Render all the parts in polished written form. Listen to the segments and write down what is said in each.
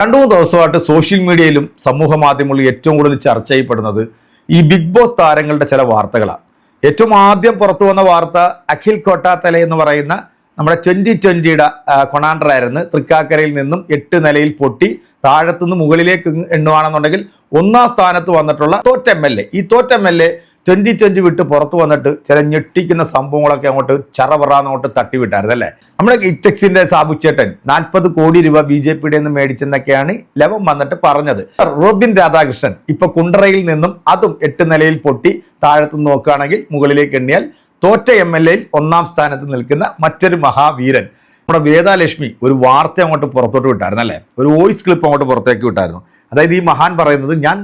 രണ്ടു മൂന്ന് ദിവസമായിട്ട് സോഷ്യൽ മീഡിയയിലും സമൂഹ മാധ്യമങ്ങളിലും ഏറ്റവും കൂടുതൽ ചർച്ച ചെയ്യപ്പെടുന്നത് ഈ ബിഗ് ബോസ് താരങ്ങളുടെ ചില വാർത്തകളാണ്. ഏറ്റവും ആദ്യം പുറത്തു വന്ന വാർത്ത അഖിൽ കോട്ടാത്തല എന്ന് പറയുന്ന നമ്മുടെ 2020 കൊണാണ്ടറായിരുന്നു. തൃക്കാക്കരയിൽ നിന്നും 8 നിലയിൽ പൊട്ടി താഴത്തുനിന്ന് മുകളിലേക്ക് എണ്ണുകയാണെന്നുണ്ടെങ്കിൽ 1ാം സ്ഥാനത്ത് വന്നിട്ടുള്ള തോറ്റ MLA. ഈ തോറ്റ MLA 2020 വിട്ട് പുറത്തു വന്നിട്ട് ചില ഞെട്ടിക്കുന്ന സംഭവങ്ങളൊക്കെ അങ്ങോട്ട് ചറവറാന്നങ്ങോട്ട് തട്ടിവിട്ടായിരുന്നു അല്ലേ. നമ്മുടെ ഇറ്റെക്സിന്റെ സാബുച്ചേട്ടൻ 40 കോടി രൂപ BJPയുടെ നിന്ന് മേടിച്ചെന്നൊക്കെയാണ് ലവം വന്നിട്ട് പറഞ്ഞത്. റോബിൻ രാധാകൃഷ്ണൻ ഇപ്പൊ കുണ്ടറയിൽ നിന്നും അതും 8 നിലയിൽ പൊട്ടി താഴത്തുനിന്ന് നോക്കുകയാണെങ്കിൽ മുകളിലേക്ക് എണ്ണിയാൽ തോറ്റ MLAയിൽ 1ാം സ്ഥാനത്ത് നിൽക്കുന്ന മറ്റൊരു മഹാവീരൻ നമ്മുടെ വേദാലക്ഷ്മി ഒരു വാർത്ത അങ്ങോട്ട് പുറത്തോട്ട് വിട്ടായിരുന്നു അല്ലേ. ഒരു വോയിസ് ക്ലിപ്പ് അങ്ങോട്ട് പുറത്തേക്ക് വിട്ടായിരുന്നു. അതായത് ഈ മഹാൻ പറയുന്നത്, ഞാൻ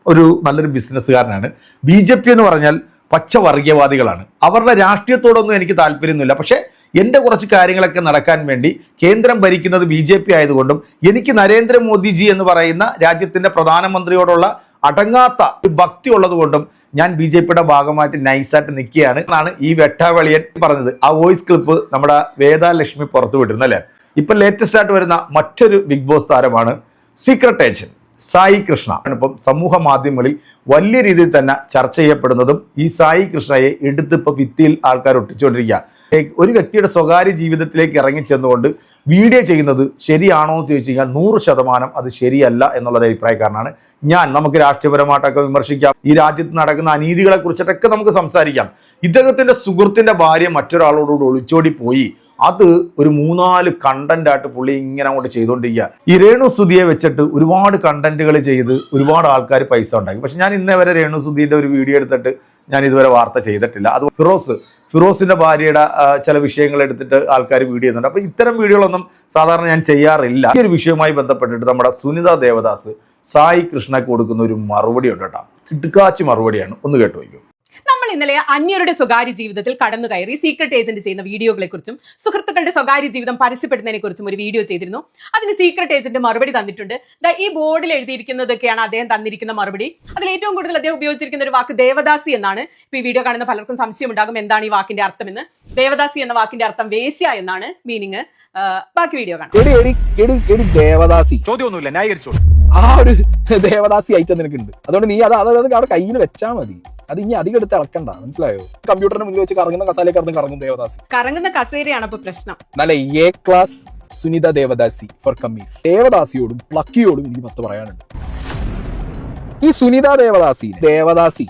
ഒരു നല്ലൊരു ബിസിനസ്സുകാരനാണ്, BJP എന്ന് പറഞ്ഞാൽ പച്ച വർഗീയവാദികളാണ്, അവരുടെ രാഷ്ട്രീയത്തോടൊന്നും എനിക്ക് താല്പര്യമൊന്നുമില്ല, പക്ഷേ എൻ്റെ കുറച്ച് കാര്യങ്ങളൊക്കെ നടക്കാൻ വേണ്ടി കേന്ദ്രം ഭരിക്കുന്നത് BJP ആയതുകൊണ്ടും എനിക്ക് നരേന്ദ്രമോദിജി എന്ന് പറയുന്ന രാജ്യത്തിൻ്റെ പ്രധാനമന്ത്രിയോടുള്ള അടങ്ങാത്ത ഭക്തി ഉള്ളത് കൊണ്ടും ഞാൻ BJPയുടെ ഭാഗമായിട്ട് നൈസായിട്ട് നിൽക്കുകയാണ് എന്നാണ് ഈ വെട്ടാവളിയൻ പറഞ്ഞത്. ആ വോയിസ് ക്ലിപ്പ് നമ്മുടെ വേദാലക്ഷ്മി പുറത്തു വിട്ടിരുന്നു അല്ലേ. ഇപ്പം ലേറ്റസ്റ്റ് ആയിട്ട് വരുന്ന മറ്റൊരു ബിഗ് ബോസ് താരമാണ് സീക്രട്ട് ഏജന്റ് സായി കൃഷ്ണ. ഇപ്പം സമൂഹ മാധ്യമങ്ങളിൽ വലിയ രീതിയിൽ തന്നെ ചർച്ച ചെയ്യപ്പെടുന്നതും ഈ സായി കൃഷ്ണയെ എടുത്തിപ്പോൾ ഭിത്തിയിൽ ആൾക്കാർ ഒട്ടിച്ചുകൊണ്ടിരിക്കുക. ഒരു വ്യക്തിയുടെ സ്വകാര്യ ജീവിതത്തിലേക്ക് ഇറങ്ങിച്ചെന്നുകൊണ്ട് വീഡിയോ ചെയ്യുന്നത് ശരിയാണോ എന്ന് ചോദിച്ചു കഴിഞ്ഞാൽ 100% അത് ശരിയല്ല എന്നുള്ളത് അഭിപ്രായക്കാരനാണ് ഞാൻ. നമുക്ക് രാഷ്ട്രീയപരമായിട്ടൊക്കെ വിമർശിക്കാം, ഈ രാജ്യത്ത് നടക്കുന്ന അനീതികളെ കുറിച്ചിട്ടൊക്കെ നമുക്ക് സംസാരിക്കാം. ഇദ്ദേഹത്തിൻ്റെ സുഹൃത്തിൻ്റെ ഭാര്യ മറ്റൊരാളോടുകൂടി ഒളിച്ചോടി പോയി, അത് ഒരു 3-4 കണ്ടന്റായിട്ട് പുള്ളി ഇങ്ങനെ അങ്ങോട്ട് ചെയ്തുകൊണ്ടിരിക്കുക. ഈ രേണുസുധിയെ വെച്ചിട്ട് ഒരുപാട് കണ്ടന്റുകൾ ചെയ്ത് ഒരുപാട് ആൾക്കാർ പൈസ ഉണ്ടാക്കി. പക്ഷെ ഞാൻ ഇന്നേ വരെ രേണുസുധീൻ്റെ ഒരു വീഡിയോ എടുത്തിട്ട് ഞാൻ ഇതുവരെ വാർത്ത ചെയ്തിട്ടില്ല. അത് ഫിറോസിന്റെ ഭാര്യയുടെ ചില വിഷയങ്ങൾ എടുത്തിട്ട് ആൾക്കാർ വീഡിയോ ചെയ്യുന്നുണ്ട്. അപ്പോൾ ഇത്തരം വീഡിയോകളൊന്നും സാധാരണ ഞാൻ ചെയ്യാറില്ല. ഈ ഒരു വിഷയവുമായി ബന്ധപ്പെട്ടിട്ട് നമ്മുടെ സുനിത ദേവദാസ് സായി കൃഷ്ണയ്ക്ക് കൊടുക്കുന്ന ഒരു മറുപടി ഉണ്ട് കേട്ടോ. കിടുക്കാച്ചി മറുപടിയാണ്, ഒന്ന് കേട്ടു വയ്ക്കും. നമ്മൾ ഇന്നലെ അന്യരുടെ സ്വകാര്യ ജീവിതത്തിൽ കടന്നു കയറി സീക്രട്ട് ഏജന്റ് ചെയ്യുന്ന വീഡിയോകളെ കുറിച്ചും സുഹൃത്തുക്കളുടെ സ്വകാര്യ ജീവിതം പരസ്യപ്പെടുന്നതിനെ കുറിച്ചും ഒരു വീഡിയോ ചെയ്തിരുന്നു. അതിന് സീക്രട്ട് ഏജന്റ് മറുപടി തന്നിട്ടുണ്ട്. ഈ ബോർഡിൽ എഴുതിയിരിക്കുന്നതൊക്കെയാണ് അദ്ദേഹം തന്നിരിക്കുന്ന മറുപടി. അതിൽ ഏറ്റവും കൂടുതൽ അദ്ദേഹം ഉപയോഗിച്ചിരിക്കുന്ന ഒരു വാക്ക് ദേവദാസി എന്നാണ്. ഇപ്പൊ ഈ വീഡിയോ കാണുന്ന പലർക്കും സംശയം ഉണ്ടാകും എന്താണ് ഈ വാക്കിന്റെ അർത്ഥം എന്ന്. ദേവദാസി എന്ന വാക്കിന്റെ അർത്ഥം വേശ്യ എന്നാണ് മീനിങ്. ബാക്കി വീഡിയോ കാണാം. ദേവദാസി ചോദ്യമൊന്നുമില്ല, ന്യായീകരിച്ചോളൂ. ആ ഒരു ദേവദാസി ഐറ്റം നിനക്കുണ്ട്, അതുകൊണ്ട് നീ അത് അവിടെ കയ്യിൽ വെച്ചാൽ മതി. അത് ഇനി അധികം എടുത്ത് ഇളക്കണ്ട, മനസ്സിലായോ? കമ്പ്യൂട്ടറിന് മുന്നിൽ വെച്ച് കറങ്ങുന്ന കസാല കറങ്ങും ദേവദാസി. കറങ്ങുന്ന കസേരയാണ് ഇപ്പൊ പ്രശ്നം. നല്ല A class Sunitha Devadasi for commies. ദേവദാസിയോടും പ്ലക്കിയോടും എനിക്ക് 10 പറയാനുണ്ട്. ഈ സുനിത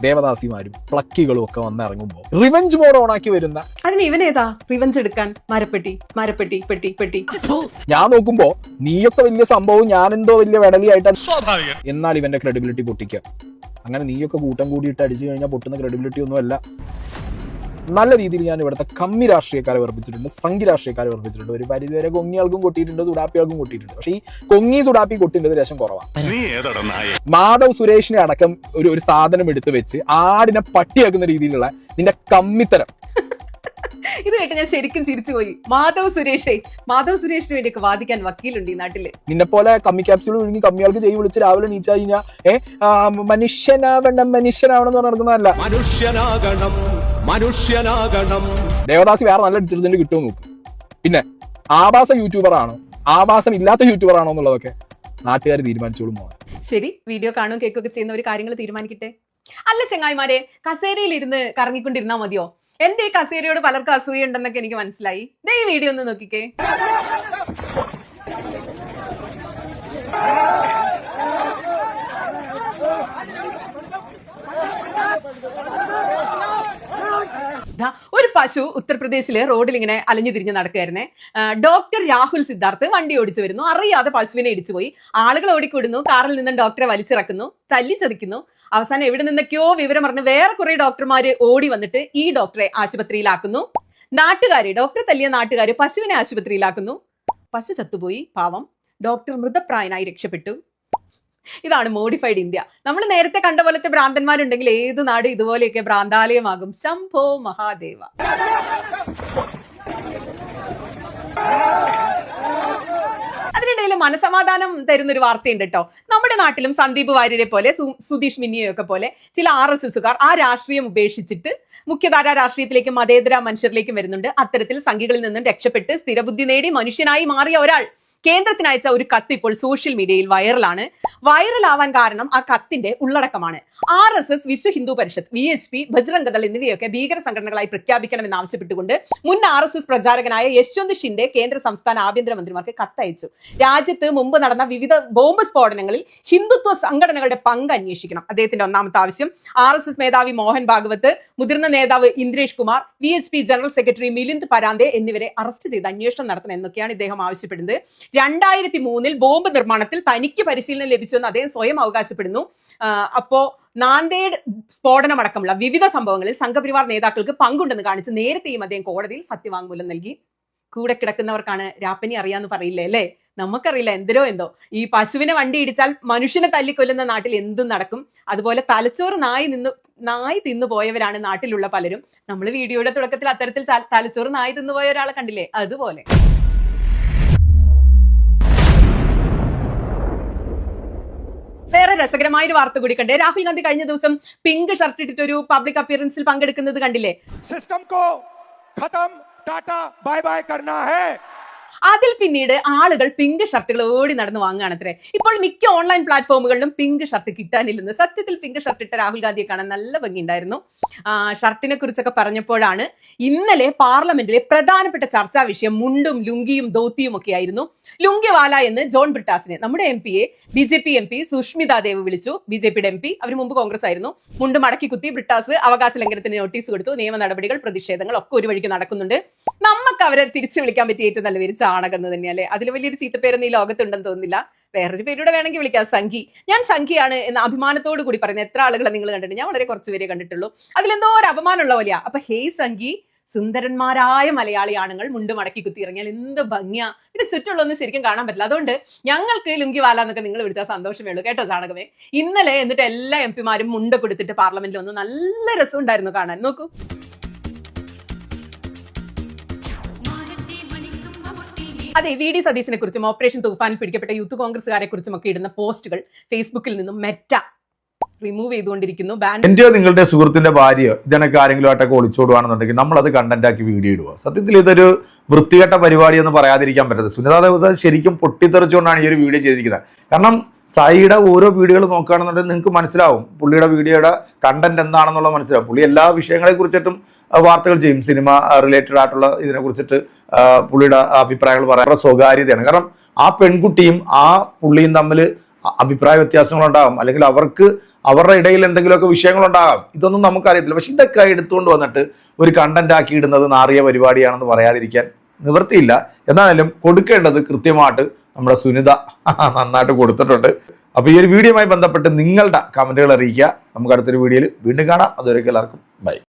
ദേവദാസിമാരും പ്ലക്കികളും ഒക്കെ വന്നിറങ്ങുമ്പോ റിവെഞ്ച് മോഡ് ഓണാക്കി വരുന്ന അതിന് ഇവനേതാ റിവെഞ്ച് എടുക്കാൻ? മരപ്പെട്ടി പെട്ടി. ഞാൻ നോക്കുമ്പോ നീയൊക്കെ വലിയ സംഭവം, ഞാനെന്തോ വലിയ വെടലിയായിട്ട്, എന്നാൽ ഇവന്റെ ക്രെഡിബിലിറ്റി പൊട്ടിക്കുക. അങ്ങനെ നീയൊക്കെ കൂട്ടം കൂടിയിട്ട് അടിച്ചു കഴിഞ്ഞാൽ പൊട്ടുന്ന ക്രെഡിബിലിറ്റി ഒന്നുമല്ല. നല്ല രീതിയിൽ ഞാൻ ഇവിടുത്തെ കമ്മി രാഷ്ട്രീയക്കാരെ വർപ്പിച്ചിട്ടുണ്ട്, സംഘി രാഷ്ട്രീയക്കാരെ വർപ്പിച്ചിട്ടുണ്ട്. ഒരു പരിധി വരെ കൊങ്ങിയാൾക്കും കൊട്ടിയിട്ടുണ്ട്, സുഡാപ്പികൾക്കും കൊട്ടിയിട്ടുണ്ട്. പക്ഷേ ഈ കൊങ്ങി സുഡാപ്പി കൊട്ടിൻ്റെ രസം കുറവാണ്. മാധവ് സുരേഷിനെ അടക്കം ഒരു സാധനം എടുത്ത് വെച്ച് ആടിനെ പട്ടിയാക്കുന്ന രീതിയിലുള്ള നിന്റെ കമ്മിത്തരം ഇത് കേട്ട് ഞാൻ ശരിക്കും ചിരിച്ചു പോയി. മാധവ് സുരേഷിന് വേണ്ടിയൊക്കെ വാദിക്കാൻ വക്കീലുണ്ട് ഈ നാട്ടില്. നിന്നെ പോലെ കമ്മി ക്യാപ്സ്യൂൾ വിഴുങ്ങി കമ്മിയാൾക്ക് ചെയ്ത് വിളിച്ച് രാവിലെ നീച്ചാ കഴിഞ്ഞാൽ മനുഷ്യനാവണം എന്ന് നടക്കുന്നതല്ല. മനുഷ്യനാകണം. ദേവദാസി വേറെ നല്ല ഡിറ്റർജന്റ് കിട്ടുമോ നോക്ക്. പിന്നെ ആഭാസ യൂട്യൂബർ ആണോ ആഭാസം ഇല്ലാത്ത യൂട്യൂബർ ആണോ എന്നുള്ളതൊക്കെ നാട്ടുകാർ തീരുമാനിച്ചോളും. ശരി, വീഡിയോ കാണുകയും കേൾക്കുകയൊക്കെ ചെയ്യുന്ന ഒരു കാര്യങ്ങൾ തീരുമാനിക്കട്ടെ. അല്ല ചെങ്ങായിമാരെ, കസേരയിൽ ഇരുന്ന് കറങ്ങിക്കൊണ്ടിരുന്നാ മതിയോ? എന്റെ ഈ കസേരയോട് പലർക്കും അസൂയ ഉണ്ടെന്നൊക്കെ എനിക്ക് മനസ്സിലായി. ഈ വീഡിയോ ഒന്ന് നോക്കിക്കേ. ഒരു പശു ഉത്തർപ്രദേശിലെ റോഡിൽ ഇങ്ങനെ അലഞ്ഞു തിരിഞ്ഞ് നടക്കുകയായിരുന്നേ. ഡോക്ടർ രാഹുൽ സിദ്ധാർത്ഥ് വണ്ടി ഓടിച്ചു വരുന്നു. അറിയാതെ പശുവിനെ ഇടിച്ചുപോയി. ആളുകൾ ഓടിക്കൂടുന്നു. കാറിൽ നിന്നും ഡോക്ടറെ വലിച്ചിറക്കുന്നു, തല്ലി ചതിക്കുന്നു. അവസാനം എവിടെ നിന്നൊക്കെയോ വിവരം പറഞ്ഞ് വേറെ കുറെ ഡോക്ടർമാര് ഓടി വന്നിട്ട് ഈ ഡോക്ടറെ ആശുപത്രിയിലാക്കുന്നു. ഡോക്ടറെ തല്ലിയ നാട്ടുകാര് പശുവിനെ ആശുപത്രിയിലാക്കുന്നു. പശു ചത്തുപോയി, പാവം. ഡോക്ടർ മൃതപ്രായനായി രക്ഷപ്പെട്ടു. ഇതാണ് മോഡിഫൈഡ് ഇന്ത്യ. നമ്മൾ നേരത്തെ കണ്ട പോലത്തെ ഭ്രാന്തന്മാരുണ്ടെങ്കിൽ ഏത് നാട് ഇതുപോലെയൊക്കെ ഭ്രാന്താലയമാകും. ശംഭോ മഹാദേവ. അതിനിടയിൽ മനസമാധാനം തരുന്നൊരു വാർത്തയുണ്ട് കേട്ടോ. നമ്മുടെ നാട്ടിലും സന്ദീപ് വാര്യരെ പോലെ സുധീഷ് മിന്നിയൊക്കെ പോലെ ചില RSSകാർ ആ രാഷ്ട്രീയം ഉപേക്ഷിച്ചിട്ട് മുഖ്യധാരാ രാഷ്ട്രീയത്തിലേക്കും മതേതര മനുഷ്യരിലേക്കും വരുന്നുണ്ട്. അത്തരത്തിൽ സംഘികളിൽ നിന്നും രക്ഷപ്പെട്ട് സ്ഥിരബുദ്ധി നേടി മനുഷ്യനായി മാറിയ ഒരാൾ കേന്ദ്രത്തിന് അയച്ച ഒരു കത്ത് ഇപ്പോൾ സോഷ്യൽ മീഡിയയിൽ വൈറലാണ്. വൈറലാവാൻ കാരണം ആ കത്തിന്റെ ഉള്ളടക്കമാണ്. RSS, വിശ്വ ഹിന്ദു പരിഷത്ത്, VHP, ബജ്രംഗ് ദൾ എന്നിവയൊക്കെ ഭീകര സംഘടനകളായി പ്രഖ്യാപിക്കണമെന്ന് ആവശ്യപ്പെട്ടുകൊണ്ട് മുൻ RSS പ്രചാരകനായ യശ്വന്ത് ഷിൻഡെ കേന്ദ്ര സംസ്ഥാന ആഭ്യന്തരമന്ത്രിമാർക്ക് കത്തയച്ചു. രാജ്യത്ത് മുമ്പ് നടന്ന വിവിധ ബോംബ് സ്ഫോടനങ്ങളിൽ ഹിന്ദുത്വ സംഘടനകളുടെ പങ്ക് അന്വേഷിക്കണം. അദ്ദേഹത്തിന്റെ ഒന്നാമത്തെ ആവശ്യം. RSS മേധാവി മോഹൻ ഭാഗവത്, മുതിർന്ന നേതാവ് Indresh Kumar, VHP general secretary Milind Parande എന്നിവരെ അറസ്റ്റ് ചെയ്ത് അന്വേഷണം നടത്തണം എന്നൊക്കെയാണ് ഇദ്ദേഹം ആവശ്യപ്പെടുന്നത്. 2003 ബോംബ് നിർമ്മാണത്തിൽ തനിക്ക് പരിശീലനം ലഭിച്ചുവെന്ന് അദ്ദേഹം സ്വയം അവകാശപ്പെടുന്നു. അപ്പോ നാന്ദേഡ് സ്ഫോടനമടക്കമുള്ള വിവിധ സംഭവങ്ങളിൽ സംഘപരിവാർ നേതാക്കൾക്ക് പങ്കുണ്ടെന്ന് കാണിച്ച് നേരത്തെയും അദ്ദേഹം കോടതിയിൽ സത്യവാങ്മൂലം നൽകി. കൂടെ കിടക്കുന്നവർക്കാണ് രാപ്പനി അറിയാന്ന് പറയില്ലേ അല്ലേ? നമുക്കറിയില്ല, എന്തോ ഈ പശുവിനെ വണ്ടി ഇടിച്ചാൽ മനുഷ്യനെ തല്ലിക്കൊല്ലുന്ന നാട്ടിൽ എന്തും നടക്കും. അതുപോലെ തലച്ചോറ് നായി തിന്നു പോയവരാണ് നാട്ടിലുള്ള പലരും. നമ്മൾ വീഡിയോയുടെ തുടക്കത്തിൽ അത്തരത്തിൽ തലച്ചോറ് നായി തിന്നുപോയ ഒരാളെ കണ്ടില്ലേ? അതുപോലെ വേറെ രസകരമായ ഒരു വാർത്ത കൂടി കണ്ടേ. രാഹുൽ ഗാന്ധി കഴിഞ്ഞ ദിവസം പിങ്ക് ഷർട്ട് ഇട്ടിട്ട് ഒരു പബ്ലിക് അപ്പിയറൻസിൽ പങ്കെടുക്കുന്നത് കണ്ടില്ലേ? സിസ്റ്റം കോ ഖതം ടാറ്റാ ബൈ ബൈ കർനാ ഹൈ. അതിൽ പിന്നീട് ആളുകൾ പിങ്ക് ഷർട്ടുകൾ ഓടി നടന്ന് വാങ്ങുകയാണത്രേ. ഇപ്പോൾ മിക്ക ഓൺലൈൻ പ്ലാറ്റ്ഫോമുകളിലും പിങ്ക് ഷർട്ട് കിട്ടാനില്ലെന്ന്. സത്യത്തിൽ പിങ്ക് ഷർട്ട് ഇട്ട രാഹുൽ ഗാന്ധിയെ കാണാൻ നല്ല ഭംഗിയുണ്ടായിരുന്നു. ഷർട്ടിനെ കുറിച്ചൊക്കെ പറഞ്ഞപ്പോഴാണ് ഇന്നലെ പാർലമെന്റിലെ പ്രധാനപ്പെട്ട ചർച്ചാ വിഷയം മുണ്ടും ലുങ്കിയും ധോത്തിയും ഒക്കെ ആയിരുന്നു. ലുങ്കിവാല എന്ന് ജോൺ ബ്രിട്ടാസിനെ, നമ്മുടെ MP യെ BJP MP സുഷ്മിത ദേവ് വിളിച്ചു. BJPയുടെ MP, അവർ മുമ്പ് കോൺഗ്രസ് ആയിരുന്നു. മുണ്ട് മടക്കി കുത്തി ബ്രിട്ടാസ് അവകാശ ലംഘനത്തിന് നോട്ടീസ് കൊടുത്തു. നിയമ നടപടികൾ, പ്രതിഷേധങ്ങൾ ഒക്കെ ഒരു വഴിക്ക് നടക്കുന്നുണ്ട്. നമുക്ക് അവരെ തിരിച്ചു വിളിക്കാൻ പറ്റിയ ഏറ്റവും നല്ല പേര് ചാണകം എന്ന് തന്നെയല്ലേ. അതിൽ വലിയൊരു ചീത്തപ്പേരൊന്നും ഈ ലോകത്തുണ്ടെന്ന് തോന്നുന്നില്ല. വേറൊരു പേരുടെ വേണമെങ്കിൽ വിളിക്കാം, സംഘി. ഞാൻ സംഘിയാണ് എന്ന് അഭിമാനത്തോടു കൂടി പറയുന്നത് എത്ര ആളുകളെ നിങ്ങൾ കണ്ടിട്ടുണ്ട്? ഞാൻ വളരെ കുറച്ച് പേരെ കണ്ടിട്ടുള്ളൂ. അതിലെന്തോ ഒരു അപമാനമുള്ള പോലെയാ. അപ്പൊ ഹേയ് സംഘി, സുന്ദരന്മാരായ മലയാളി ആണുങ്ങൾ മുണ്ട് മടക്കി കുത്തി ഇറങ്ങിയാൽ എന്ത് ഭംഗിയാ. പിന്നെ ചുറ്റുള്ളൊന്നും ശരിക്കും കാണാൻ പറ്റില്ല. അതുകൊണ്ട് ഞങ്ങൾക്ക് ലുങ്കിവാല എന്നൊക്കെ നിങ്ങൾ വിളിച്ചാൽ സന്തോഷമേ ഉള്ളൂ കേട്ടോ ചാണകമേ. ഇന്നലെ എന്നിട്ട് എല്ലാ MP മാരും മുണ്ട് കൊടുത്തിട്ട് പാർലമെന്റിൽ വന്ന് നല്ല രസം ഉണ്ടായിരുന്നു കാണാൻ. നോക്കൂ. അതെ, VD സതീശനെ കുറിച്ചും ഓപ്പറേഷൻ തൂഫാനിൽ പിടിക്കപ്പെട്ട യൂത്ത് കോൺഗ്രസുകാരെ കുറിച്ചും ഒക്കെ ഇടുന്ന പോസ്റ്റുകൾ ഫേസ്ബുക്കിൽ നിന്നും മെറ്റ റിമൂവ് ചെയ്തുകൊണ്ടിരിക്കുന്നു. എന്റെയോ നിങ്ങളുടെ സുഹൃത്തിന്റെ ഭാര്യയോ ഇതിനൊക്കെ ആരെങ്കിലും ആയിട്ടൊക്കെ ഒളിച്ചോടുകയാണെന്നുണ്ടെങ്കിൽ നമ്മളത് കണ്ടന്റാക്കി വീഡിയോ ഇടുക. സത്യത്തിൽ ഇതൊരു വൃത്തികെട്ട പരിപാടി എന്ന് പറയാതിരിക്കാൻ പറ്റരുത്. സുനിതാ ദേവ് ശരിക്കും പൊട്ടിത്തെറിച്ചുകൊണ്ടാണ് ഈ ഒരു വീഡിയോ ചെയ്തിരിക്കുന്നത്. കാരണം സായിയുടെ ഓരോ വീഡിയോകൾ നോക്കുകയാണെന്നുണ്ടെങ്കിൽ നിങ്ങൾക്ക് മനസ്സിലാവും പുള്ളിയുടെ വീഡിയോയുടെ കണ്ടന്റ് എന്താണെന്നുള്ളത് മനസ്സിലാവും. പുള്ളി എല്ലാ വിഷയങ്ങളെ കുറിച്ചിട്ടും വാർത്തകൾ ചെയ്യും. സിനിമ റിലേറ്റഡ് ആയിട്ടുള്ള ഇതിനെ കുറിച്ചിട്ട് പുള്ളിയുടെ അഭിപ്രായങ്ങൾ പറയാൻ സ്വകാര്യതയാണ്. കാരണം ആ പെൺകുട്ടിയും ആ പുള്ളിയും തമ്മിൽ അഭിപ്രായ വ്യത്യാസങ്ങളുണ്ടാകും, അല്ലെങ്കിൽ അവരുടെ ഇടയിൽ എന്തെങ്കിലുമൊക്കെ വിഷയങ്ങളുണ്ടാകാം. ഇതൊന്നും നമുക്കറിയത്തില്ല. പക്ഷെ ഇതൊക്കെ എടുത്തുകൊണ്ട് വന്നിട്ട് ഒരു കണ്ടന്റ് ആക്കി ഇടുന്നത് നാറിയ പരിപാടിയാണെന്ന് പറയാതിരിക്കാൻ നിവൃത്തിയില്ല. എന്നാലും കൊടുക്കേണ്ടത് കൃത്യമായിട്ട് നമ്മുടെ സുനിത നന്നായിട്ട് കൊടുത്തിട്ടുണ്ട്. അപ്പോൾ ഈ ഒരു വീഡിയോയുമായി ബന്ധപ്പെട്ട് നിങ്ങളുടെ കമന്റുകൾ അറിയിക്കുക. നമുക്ക് അടുത്തൊരു വീഡിയോയിൽ വീണ്ടും കാണാം. അതുവരെയ്ക്കും എല്ലാവർക്കും ബൈ.